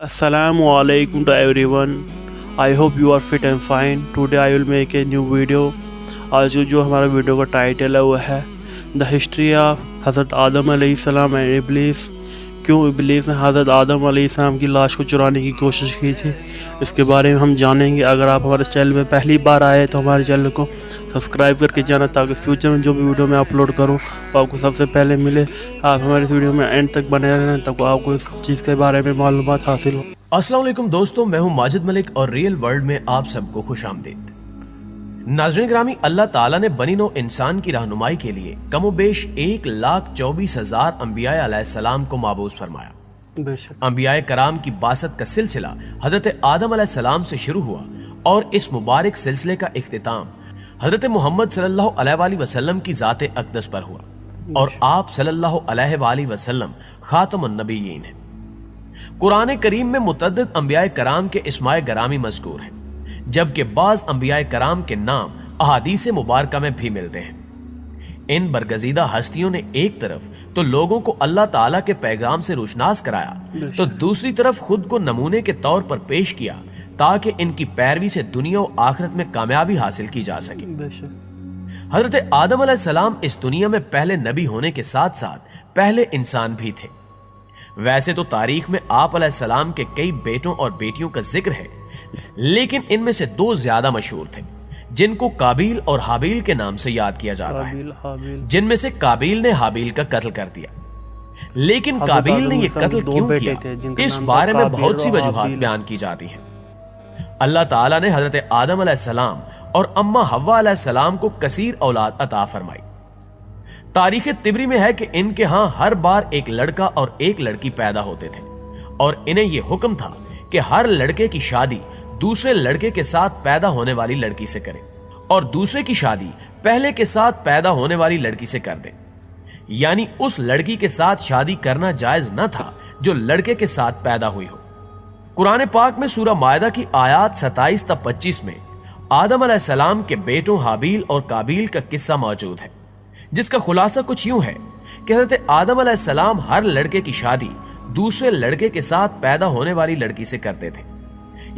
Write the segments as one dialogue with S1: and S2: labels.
S1: Assalamu alaikum to everyone. I hope you are fit and fine. Today I will make a new video. आज जो हमारा video का title है वो है द हिस्ट्री ऑफ हज़रत आदम अलैहिस्सलाम एंड इब्लीस। क्यों इब्लीस ने हज़रत आदम अलैहिस्सलाम की लाश को चुराने की कोशिश की थी, इसके बारे में हम जानेंगे। अगर आप हमारे चैनल में पहली बार आए तो हमारे चैनल को सब्सक्राइब करके जाना, ताकि फ्यूचर में जो भी वीडियो मैं अपलोड करूं वो आपको सबसे पहले मिले। आप हमारे इस वीडियो में एंड तक बने रहना, तब आपको इस चीज़ के बारे में मालूमात हासिल हो।
S2: अस्सलाम वालेकुम दोस्तों, मैं हूं माजिद मलिक और रियल वर्ल्ड में आप सबको खुशामदीद। नाज़रीन ग्रामी, अल्लाह ताला ने बनी नौ इंसान की रहनुमाई के लिए कमोबेश 1,24,000 अंबिया अलैहिस्सलाम को माबूस फरमाया। अंबिया कराम की बासत का सिलसिला हजरत आदम अलैहिस्सलाम से शुरू हुआ और इस मुबारक सिलसिले का इख्तिताम हजरत मोहम्मद सल्लल्लाहु अलैहि वसल्लम की ज़ात अक़दस पर हुआ और आप सल्लल्लाहु अलैहि वसल्लम खातमुन नबिय्यीन हैं। कुरान करीम में मुतअद्दिद अंबिया कराम के इस्माए गरामी मज़कूर हैं, जबकि बाज़ अंबिया कराम के नाम अहादीस मुबारका में भी मिलते हैं। इन बरगजीदा हस्तियों ने एक तरफ तो लोगों को अल्लाह ताला के पैगाम से रोशनास कराया, तो दूसरी तरफ खुद को नमूने के तौर पर पेश किया, ताकि इनकी पैरवी से दुनिया और आखिरत में कामयाबी हासिल की जा सके। हजरत आदम अलैहिस्सलाम इस दुनिया में पहले नबी होने के साथ साथ पहले इंसान भी थे। वैसे तो तारीख में आप अलैहिस्सलाम के कई बेटों और बेटियों का जिक्र है, लेकिन इनमें से दो ज्यादा मशहूर थे, जिनको काबिल और हाबिल के नाम से याद किया जाता है। जिनमें से काबिल ने हाबिल का कत्ल कर दिया, लेकिन काबिल ने यह कत्ल क्यों किया, इस बारे में बहुत सी वजूहात बयान की जाती हैं। अल्लाह ताला ने हजरत आदम अलैहिस्सलाम और अम्मा हव्वा अलैहिस्सलाम को कसीर औलाद अता फरमाई। तारीख तिबरी में है कि इनके यहाँ हर बार एक लड़का और एक लड़की पैदा होते थे और इन्हें यह हुक्म था कि हर लड़के की शादी दूसरे लड़के के साथ पैदा होने वाली लड़की से करें और दूसरे की शादी पहले के साथ पैदा होने वाली लड़की से कर दें। यानी उस लड़की के साथ शादी करना जायज न था जो लड़के के साथ पैदा हुई हो। कुरान पाक में सूरह मायदा की आयात 27 तक 25 में आदम अलैहिस्सलाम के बेटों हाबिल और काबिल का किस्सा मौजूद है, जिसका खुलासा कुछ यूं है कि हजरत आदम अलैहिस्सलाम हर लड़के की शादी दूसरे लड़के के साथ पैदा होने वाली लड़की से करते थे।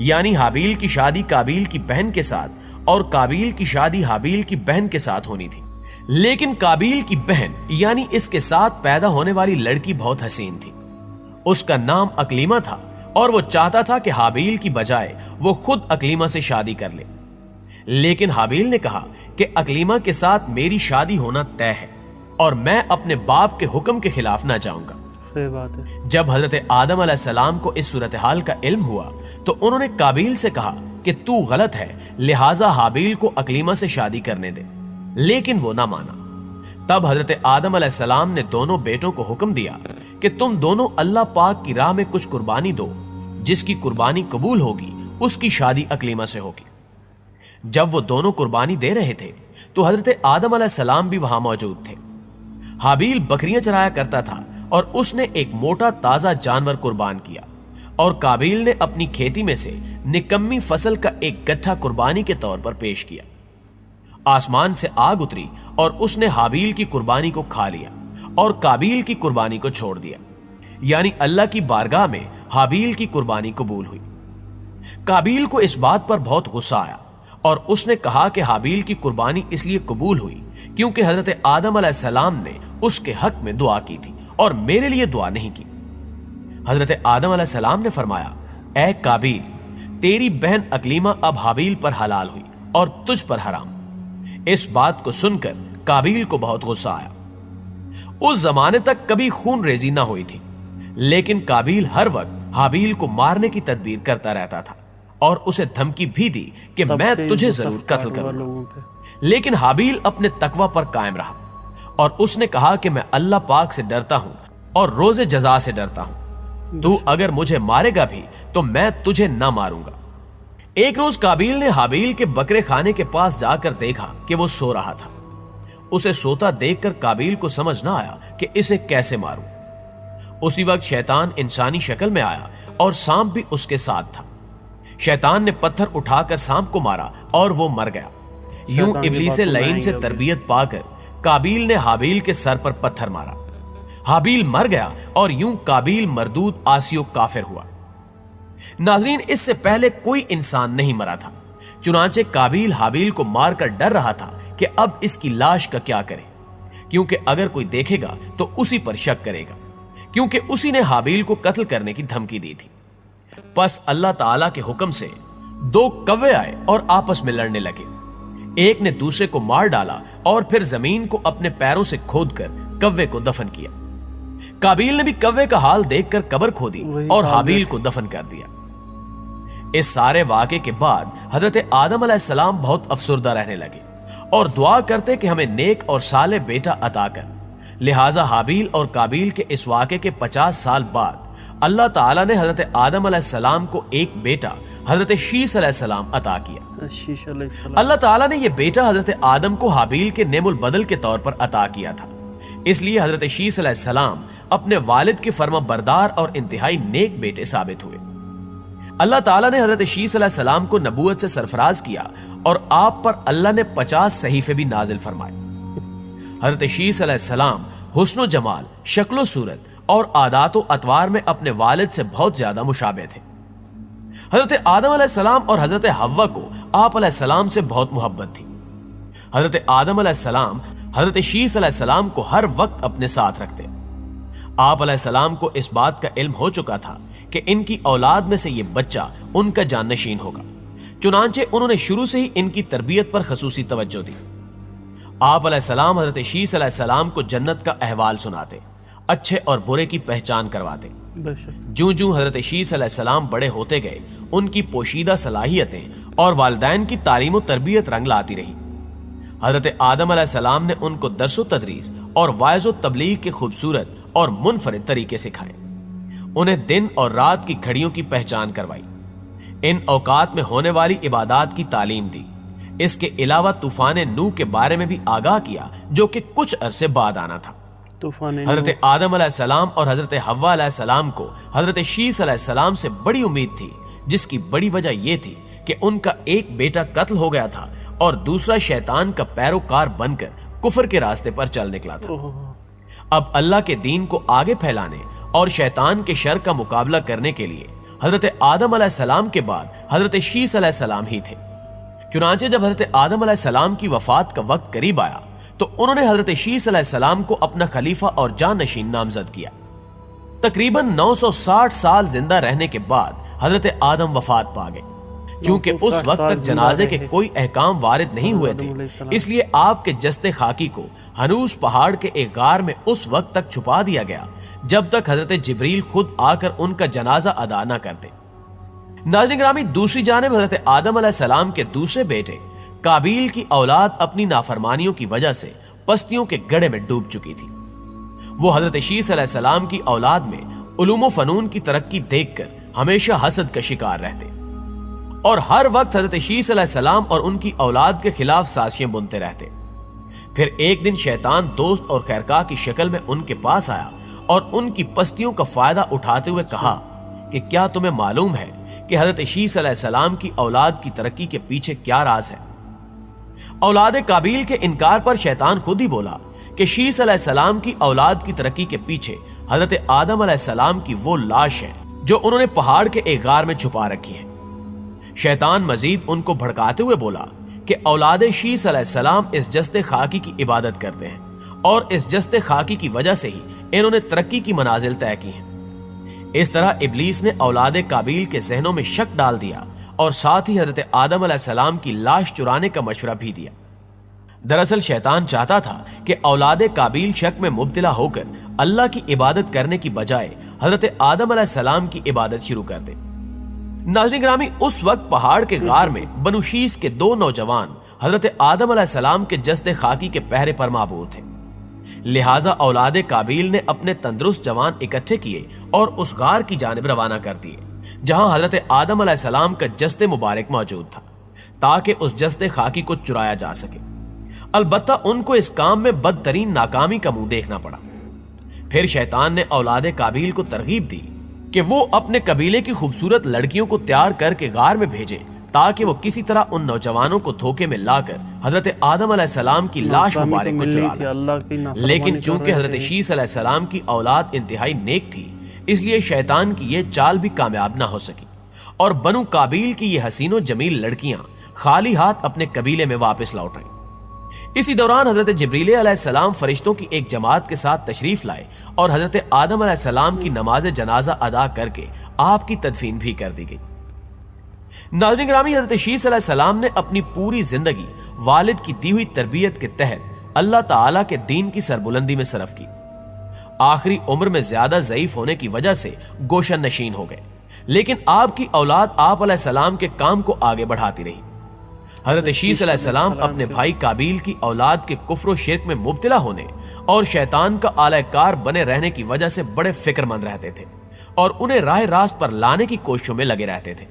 S2: यानी हाबिल की शादी काबिल की बहन के साथ और काबिल की शादी हाबिल की बहन के साथ होनी थी। लेकिन काबिल की बहन यानी इसके साथ पैदा होने वाली लड़की बहुत हसीन थी। उसका नाम अकलीमा था और वो चाहता था कि हाबिल की बजाय वो खुद अकलीमा से शादी कर ले। लेकिन हाबिल ने कहा कि अकलीमा के साथ मेरी शादी होना तय है और मैं अपने बाप के हुक्म के खिलाफ ना जाऊंगा।
S1: सही बात है। जब
S2: हजरत आदम अलैहिस्सलाम को इस सूरत हाल का इल्म हुआ तो उन्होंने काबिल से कहा कि तू गलत है, लिहाजा हाबिल को अकलीमा से शादी करने दे, लेकिन वो ना माना। तब हजरत आदम अलैहिस्सलाम ने दोनों बेटों को हुक्म दिया कि तुम दोनों अल्लाह पाक की राह में कुछ कुर्बानी दो, जिसकी कुर्बानी कबूल होगी उसकी शादी अकलीमा से होगी। जब वो दोनों कुर्बानी दे रहे थे तो हजरत आदम अलैहिस्सलाम भी वहां मौजूद थे। हाबिल बकरियां चराया करता था और उसने एक मोटा ताजा जानवर कुर्बान किया और काबिल ने अपनी खेती में से निकम्मी फसल का एक गट्ठा कुर्बानी के तौर पर पेश किया। आसमान से आग उतरी और उसने हाबिल की कुर्बानी को खा लिया और काबिल की कुर्बानी को छोड़ दिया। यानी अल्लाह की बारगाह में हाबिल की कुर्बानी कबूल हुई। काबिल को इस बात पर बहुत गुस्सा आया और उसने कहा कि हाबिल की कुर्बानी इसलिए कबूल हुई क्योंकि हजरत आदम अलैहिस्सलाम ने उसके हक में दुआ की थी और मेरे लिए दुआ नहीं की। हजरत आदम अलैहिस्सलाम ने फरमाया, ऐ काबिल, तेरी बहन अकलीमा अब हाबिल पर हलाल हुई और तुझ पर हराम। इस बात को सुनकर काबिल को बहुत गुस्सा आया। उस जमाने तक कभी खून रेजी ना हुई थी, लेकिन काबिल हर वक्त हाबिल को मारने की तदबीर करता रहता था और उसे धमकी भी दी कि मैं तुझे जरूर कत्ल करूंगा। लेकिन हाबिल अपने तकवा पर कायम रहा और उसने कहा कि मैं अल्लाह पाक से डरता हूं और रोजे जजा से डरता हूं। तू अगर मुझे मारेगा भी तो मैं तुझे ना मारूंगा। एक रोज काबिल ने हाबिल के बकरे खाने के पास जाकर देखा कि वो सो रहा था। उसे सोता देखकर काबिल को समझ ना आया कि इसे कैसे मारूं। उसी वक्त शैतान इंसानी शक्ल में आया और सांप भी उसके साथ था। शैतान ने पत्थर उठाकर सांप को मारा और वो मर गया। यूं इब्लीस लईन से तरबियत पाकर काबील ने हाबील के सर पर पत्थर मारा। हाबील मर गया और यूं काबील मरदूद आसियो काफिर हुआ। नाजरीन, इससे पहले कोई इंसान नहीं मरा था, चुनांचे काबील हाबील को मारकर डर रहा था कि अब इसकी लाश का क्या करे, क्योंकि अगर कोई देखेगा तो उसी पर शक करेगा, क्योंकि उसी ने हाबील को कत्ल करने की धमकी दी थी। बस अल्लाह ताला के हुक्म से दो कौवे आए और आपस में लड़ने लगे। एक ने दूसरे को मार डाला और फिर जमीन को अपने पैरों से खोदकर कौवे को दफन किया। काबील ने भी कौवे का हाल देखकर कब्र खोदी और हाबील को दफन कर दिया। इस सारे वाक़े के बाद हजरत आदम अलैहिस्सलाम बहुत अफसुर्दा रहने लगे और दुआ करते कि हमें नेक और साले बेटा अता कर। लिहाजा हाबील और काबील के इस वाक़े के 50 साल बाद अल्लाह ताला ने हजरत आदम अलैहिस्सलाम को एक बेटा हजरत शीस अलैहिस्सलाम अता किया। अल्लाह ताला ने यह बेटा हजरत आदम को हाबील के नेमुल बदल के तौर पर अता किया था। इसलिए हजरत शीस अलैहिस्सलाम अपने वालिद के फर्मा बरदार और इंतहाई नेक बेटे साबित हुए। अल्लाह ताला ने हजरत शीस अलैहिस्सलाम को नबूवत से सरफराज किया और आप पर अल्लाह ने 50 सहीफे भी नाजिल फरमाए। हजरत शीस अलैहिस्सलाम हुस्न जमाल, शक्लो सूरत और आदात व अतवार में अपने वालिद से बहुत ज्यादा मुशाबे थे। हजरत आदम अलैहिस्सलाम और हजरत हव्वा को आप अलैहिस्सलाम से बहुत मोहब्बत थी। हजरत आदम अलैहिस्सलाम हजरत शीस अलैहिस्सलाम को हर वक्त अपने साथ रखते। आप अलैहिस्सलाम को इस बात का इल्म हो चुका था कि इनकी औलाद में से यह बच्चा उनका जाननशीन होगा, चुनांचे उन्होंने शुरू से ही इनकी तरबियत पर खसूसी तवज्जो दी। आप अलैहिस्सलाम हजरत शीस अलैहिस्सलाम को जन्नत का अहवाल सुनाते, अच्छे और बुरे की पहचान करवाते। जूं जूं हजरत शीस अलैहिस्सलाम बड़े होते गए, उनकी पोशीदा सलाहियतें और वालिदैन की तालीम व तरबियत रंग लाती रही। हजरत आदम अलैहिस्सलाम ने उनको दर्सो तदरीस और वाइज़ व तबलीग के खूबसूरत और मुनफरिद तरीके सिखाए। उन्हें दिन और रात की घड़ियों की पहचान करवाई, इन औकात में होने वाली इबादात की तालीम दी। इसके अलावा तूफान नूह के बारे में भी आगाह किया, जो कि कुछ अरसे बाद आना था। हजरत आदम अलैहिस्सलाम और हजरत हव्वा अलैहिस्सलाम को हजरत शीस अलैहिस्सलाम से बड़ी उम्मीद थी, जिसकी बड़ी वजह यह थी कि उनका एक बेटा कत्ल हो गया था और दूसरा शैतान का पैरोकार बनकर कुफर के रास्ते पर चल निकला था। अब अल्लाह के दीन को आगे फैलाने और शैतान के शर का मुकाबला करने के लिए हजरत आदम अलैहिस्सलाम के बाद हजरत शीस अलैहिस्सलाम ही थे। चुनांचे जब हजरत आदम अलैहिस्सलाम की वफात का वक्त करीब आया तो उन्होंने हजरत शीस अलैहिस्सलाम को अपना खलीफा और जाननशीन नामजद किया। तकरीबन 960 साल जिंदा रहने के बाद हजरत आदम वफात पा गए। चूंकि उस वक्त तक जनाजे के कोई अहकाम वारिद नहीं हुए थे, इसलिए आपके जस्ते खाकी को हनूस पहाड़ के एक गार में उस वक्त तक छुपा दिया गया जब तक हजरत जिब्रील खुद आकर उनका जनाजा अदा न करते। नाज़रीन गिरामी, दूसरी जानिब हजरत आदम अलैहिस्सलाम के दूसरे बेटे काबील की औलाद अपनी नाफरमानियों की वजह से पस्तियों के गड्ढे में डूब चुकी थी। वो हजरत शीस अलैहिस्सलाम की औलाद में उलूम व फनून की तरक्की देखकर हमेशा हसद का शिकार रहते और हर वक्त हजरत शीस अलैहिस्सलाम और उनकी औलाद के खिलाफ साजिशें बुनते रहते। फिर एक दिन शैतान दोस्त और खैरखवाह की शक्ल में उनके पास आया और उनकी पस्तियों का फायदा उठाते हुए कहा कि क्या तुम्हें मालूम है कि हजरत शीस अलैहिस्सलाम की औलाद की तरक्की के पीछे क्या राज है? औलाद काबील के इनकार पर शैतान खुद ही बोला कि शीस अलैहिस्सलाम की औलाद की तरक्की के पीछे हजरत आदम अलैहिस्सलाम की वो लाश है जो उन्होंने पहाड़ के एक गार में छुपा रखी है। शैतान मजीद उनको भड़काते हुए बोला कि औलाद शीस अलैहिस्सलाम इस जस्ते खाकी की इबादत करते हैं और इस जस्ते खाकी की वजह से ही इन्होंने तरक्की की मनाजिल तय की हैं। इस तरह इब्लीस ने औलाद काबील के जहनों में शक डाल दिया और साथ ही हजरत आदम अलैहिस्सलाम की लाश चुराने का मशवरा भी दिया। दरअसल शैतान चाहता था कि औलाद काबील शक में मुब्तला होकर अल्लाह की इबादत करने की बजाय हजरत आदम अलैहिस्सलाम की इबादत शुरू कर दे। नाज़रीन गिरामी, उस वक्त पहाड़ के गार में बनु शीस के दो नौजवान हजरत आदम अलैहिस्सलाम के जस्ते खाकी के पहरे पर माबूर थे। लिहाजा औलाद काबील ने अपने तंदुरुस्त जवान इकट्ठे किए और उस गार की जानिब रवाना कर दिए जहां हजरत आदम अलैहिस्सलाम का जस्ते मुबारक मौजूद था, ताकि उस जस्ते खाकी को चुराया जा सके। अलबत्ता उनको इस काम में बदतरीन नाकामी का मुंह देखना पड़ा। फिर शैतान ने औलाद काबील को तरगीब दी कि वो अपने कबीले की खूबसूरत लड़कियों को तैयार करके गार में भेजे تاکہ وہ کسی طرح ان نوجوانوں کو دھوکے میں لا کر حضرت آدم علیہ السلام کی لاش مبارک کو چرا لے۔ لیکن چونکہ حضرت شیس علیہ السلام کی اولاد انتہائی نیک تھی، اس لیے شیطان کی یہ چال بھی کامیاب نہ ہو سکی اور بنو قابیل کی یہ حسین و جمیل لڑکیاں خالی ہاتھ اپنے قبیلے میں واپس لوٹ آئیں۔ اسی دوران حضرت جبریل علیہ السلام فرشتوں کی ایک جماعت کے ساتھ تشریف لائے اور حضرت آدم علیہ السلام کی نماز جنازہ ادا کر کے آپ کی تدفین بھی کر دی گئی۔ ناظرین گرامی، حضرت شیس علیہ السلام نے اپنی پوری زندگی والد کی دی ہوئی تربیت کے تحت اللہ تعالیٰ کے دین کی سربلندی میں صرف کی۔ آخری عمر میں زیادہ ضعیف ہونے کی وجہ سے گوشن نشین ہو گئے، لیکن آپ کی اولاد آپ علیہ السلام کے کام کو آگے بڑھاتی رہی۔ حضرت شیس علیہ السلام اپنے بھائی قابیل کی اولاد کے کفر و شرک میں مبتلا ہونے اور شیطان کا آلہ کار بنے رہنے کی وجہ سے بڑے فکر مند رہتے تھے اور انہیں راہ راست پر لانے کی کوششوں میں لگے رہتے تھے۔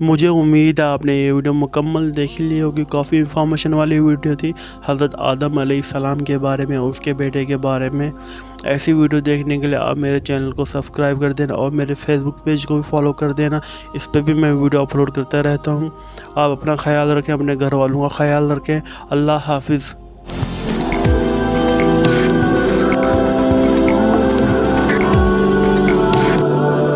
S1: مجھے امید ہے آپ نے یہ ویڈیو مکمل دیکھ لی ہوگی، کافی انفارمیشن والی ویڈیو تھی حضرت آدم علیہ السلام کے بارے میں، اس کے بیٹے کے بارے میں۔ ایسی ویڈیو دیکھنے کے لیے آپ میرے چینل کو سبسکرائب کر دینا اور میرے فیس بک پیج کو بھی فالو کر دینا، اس پہ بھی میں ویڈیو اپلوڈ کرتا رہتا ہوں۔ آپ اپنا خیال رکھیں، اپنے گھر والوں کا خیال رکھیں۔ اللہ حافظ۔